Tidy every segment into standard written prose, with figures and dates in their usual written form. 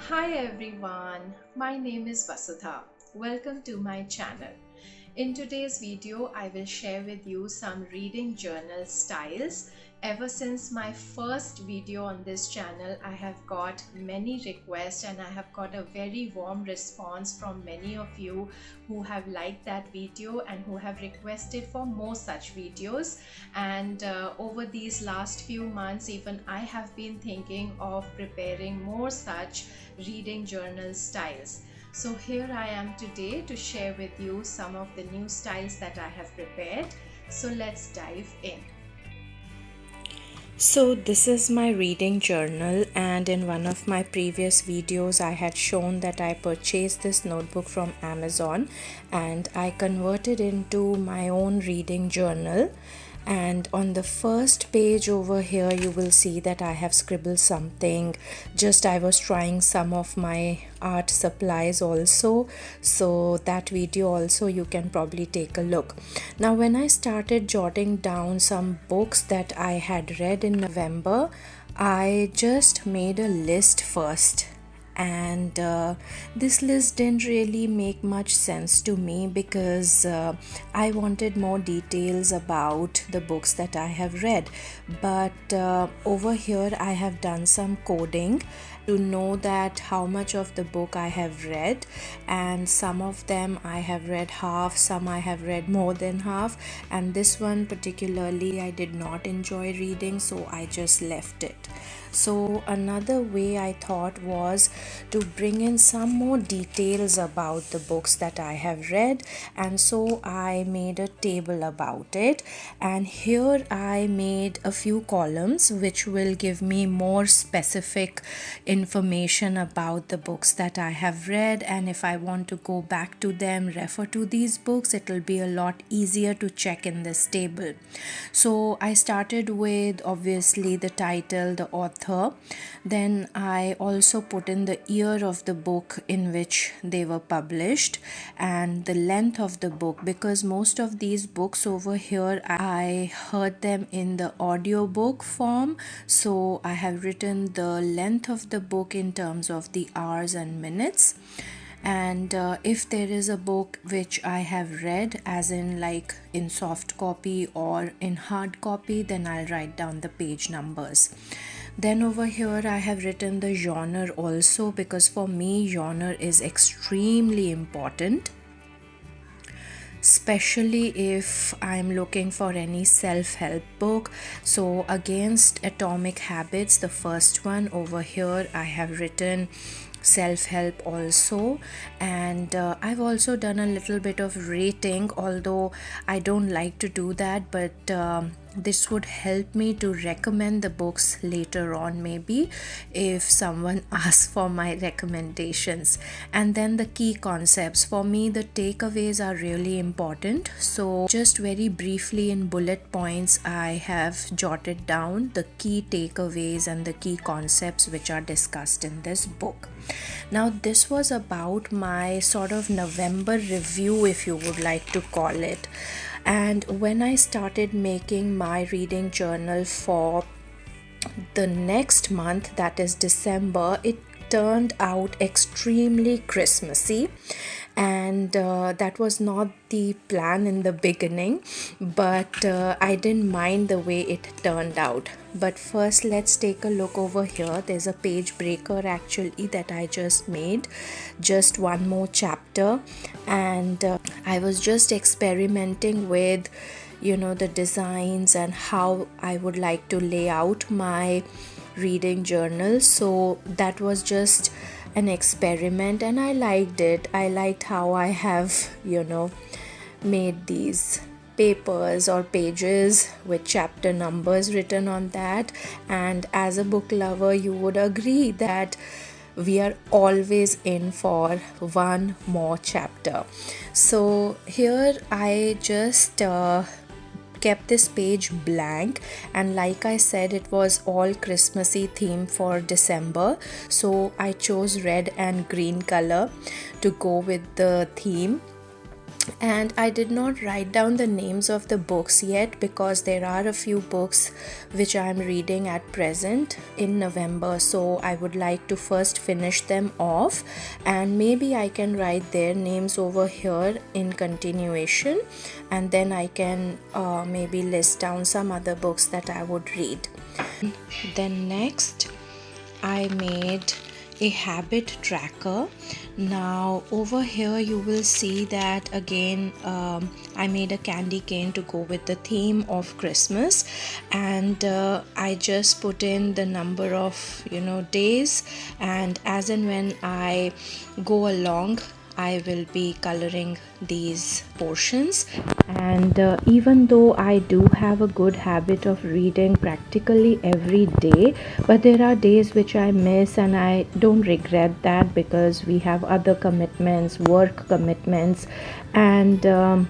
Hi everyone, my name is Vasudha. Welcome to my channel. In today's video, I will share with you some reading journal styles. Ever since my first video on this channel, I have got many requests and I have got a very warm response from many of you who have liked that video and who have requested for more such videos. And over these last few months, even I have been thinking of preparing more such reading journal styles. So here I am today to share with you some of the new styles that I have prepared. So let's dive in. So this is my reading journal, and in one of my previous videos I had shown that I purchased this notebook from Amazon and I converted into my own reading journal. And on the first page over here you will see that I have scribbled something. Just I was trying some of my art supplies also, so that video also you can probably take a look. Now when I started jotting down some books that I had read in November, I just made a list first, and this list didn't really make much sense to me because I wanted more details about the books that I have read. But over here I have done some coding to know that how much of the book I have read, and some of them I have read half, some I have read more than half, and this one particularly I did not enjoy reading, so I just left it. So another way I thought was to bring in some more details about the books that I have read, and so I made a table about it, and here I made a few columns which will give me more specific information about the books that I have read, and if I want to go back to them, refer to these books, it will be a lot easier to check in this table. So I started with obviously the title, the author. Then I also put in the year of the book in which they were published and the length of the book, because most of these books over here I heard them in the audiobook form. So I have written the length of the book in terms of the hours and minutes. And if there is a book which I have read, as in like in soft copy or in hard copy, then I'll write down the page numbers. Then over here I have written the genre also, because for me genre is extremely important, especially if I'm looking for any self-help book. So Against Atomic Habits, the first one, over here I have written self-help also. And I've also done a little bit of rating, although I don't like to do that, but this would help me to recommend the books later on, maybe if someone asks for my recommendations. And then the key concepts, for me the takeaways are really important, so just very briefly in bullet points I have jotted down the key takeaways and the key concepts which are discussed in this book. Now this was about my sort of November review, if you would like to call it. And when I started making my reading journal for the next month, that is December, it turned out extremely Christmassy, and that was not the plan in the beginning, but I didn't mind the way it turned out. But first let's take a look over here. There's a page breaker actually that I just made, just one more chapter, and I was just experimenting with the designs and how I would like to lay out my reading journal. So that was just an experiment and I liked it. I liked how I have made these papers or pages with chapter numbers written on that. And as a book lover, you would agree that we are always in for one more chapter. So here I just kept this page blank, and like I said, it was all Christmassy theme for December, so I chose red and green color to go with the theme. And I did not write down the names of the books yet because there are a few books which I am reading at present in November, so I would like to first finish them off, and maybe I can write their names over here in continuation, and then I can maybe list down some other books that I would read. Then next I made a habit tracker. Now over here you will see that again I made a candy cane to go with the theme of Christmas, and I just put in the number of days, and as and when I go along I will be coloring these portions. And even though I do have a good habit of reading practically every day, but there are days which I miss, and I don't regret that because we have other commitments, work commitments, and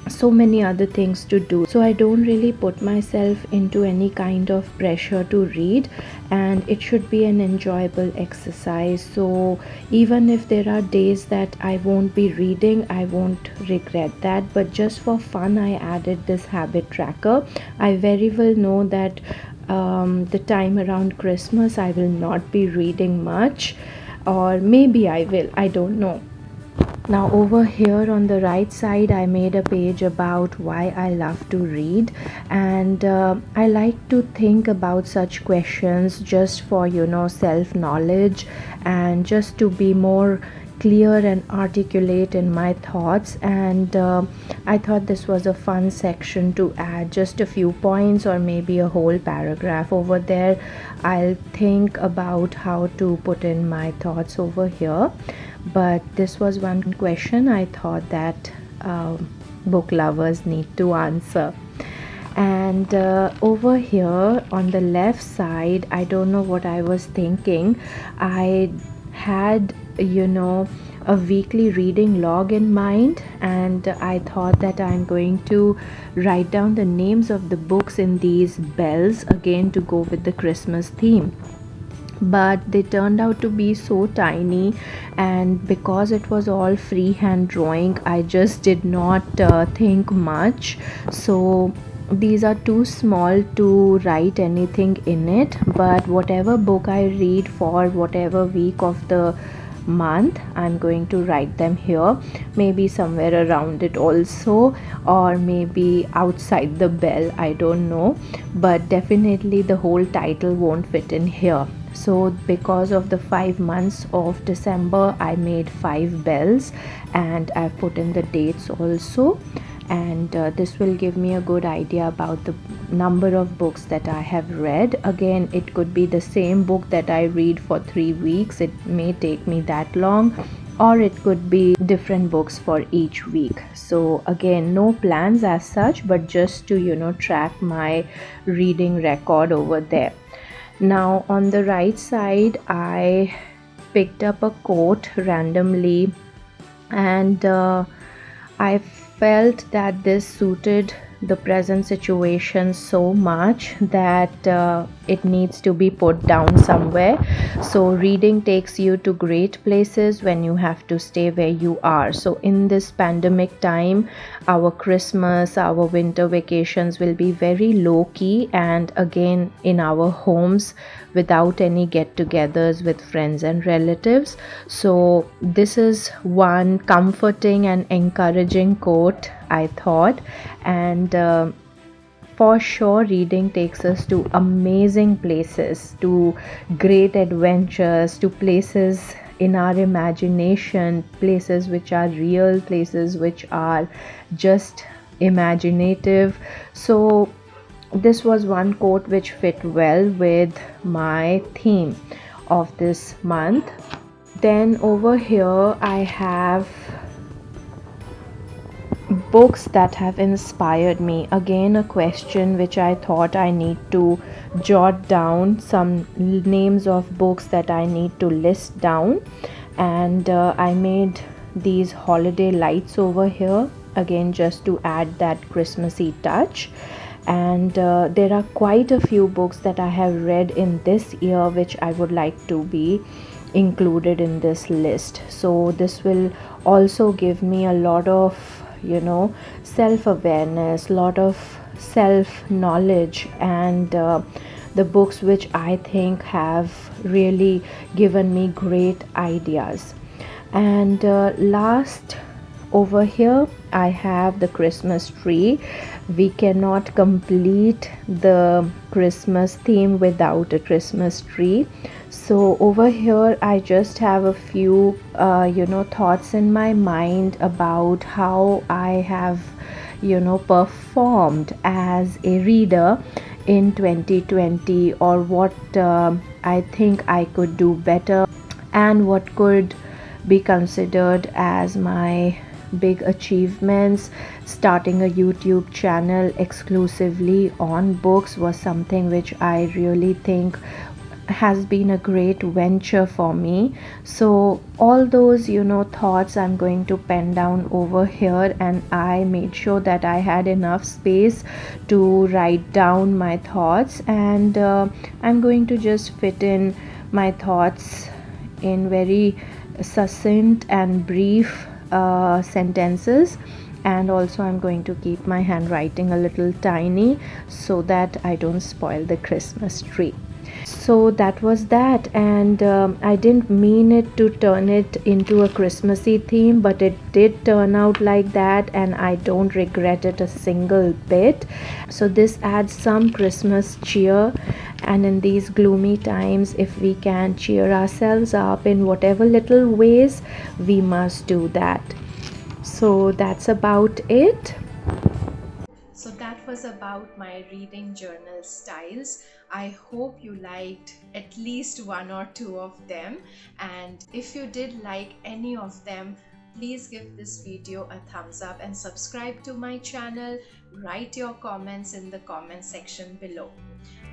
so many other things to do, so I don't really put myself into any kind of pressure to read, and it should be an enjoyable exercise. So even if there are days that I won't be reading, I won't regret that, but just for fun I added this habit tracker. I very well know that the time around Christmas I will not be reading much, or maybe I will, I don't know. Now over here on the right side I made a page about why I love to read, and I like to think about such questions just for self knowledge, and just to be more clear and articulate in my thoughts. And I thought this was a fun section to add just a few points or maybe a whole paragraph over there. I'll think about how to put in my thoughts over here, but this was one question I thought that book lovers need to answer. And over here on the left side, I don't know what I was thinking. I had a weekly reading log in mind, and I thought that I'm going to write down the names of the books in these bells again to go with the Christmas theme, but they turned out to be so tiny, and because it was all freehand drawing I just did not think much, so these are too small to write anything in it. But whatever book I read for whatever week of the month, I'm going to write them here, maybe somewhere around it also, or maybe outside the bell, I don't know, but definitely the whole title won't fit in here. So because of the 5 months of December I made 5 bells, and I've put in the dates also, and this will give me a good idea about the number of books that I have read. Again, it could be the same book that I read for 3 weeks, it may take me that long, or it could be different books for each week. So again, no plans as such, but just to track my reading record over there. Now on the right side I picked up a quote randomly, and I felt that this suited the present situation so much that it needs to be put down somewhere. So reading takes you to great places when you have to stay where you are. So in this pandemic time, our Christmas, our winter vacations will be very low key, and again in our homes without any get-togethers with friends and relatives. So this is one comforting and encouraging quote, I thought. And for sure reading takes us to amazing places, to great adventures, to places in our imagination, places which are real, places which are just imaginative. So this was one quote which fit well with my theme of this month. Then over here I have books that have inspired me. Again, a question which I thought I need to jot down some names of books that I need to list down, and I made these holiday lights over here again just to add that Christmassy touch. And there are quite a few books that I have read in this year which I would like to be included in this list. So this will also give me a lot of self-awareness, lot of self-knowledge, and the books which I think have really given me great ideas. And last, over here I have the Christmas tree. We cannot complete the Christmas theme without a Christmas tree. So over here I just have a few thoughts in my mind about how I have performed as a reader in 2020, or what I think I could do better, and what could be considered as my big achievements. Starting a YouTube channel exclusively on books was something which I really think has been a great venture for me. So all those thoughts I'm going to pen down over here, and I made sure that I had enough space to write down my thoughts, and I'm going to just fit in my thoughts in very succinct and brief sentences. And also I'm going to keep my handwriting a little tiny so that I don't spoil the Christmas tree. So that was that, and I didn't mean it to turn it into a Christmassy theme, but it did turn out like that, and I don't regret it a single bit. So this adds some Christmas cheer, and in these gloomy times, if we can cheer ourselves up in whatever little ways, we must do that. So that's about it. So that was about my reading journal styles. I hope you liked at least one or two of them, and if you did like any of them, please give this video a thumbs up and subscribe to my channel. Write your comments in the comment section below.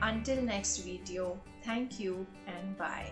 Until next video, thank you and bye.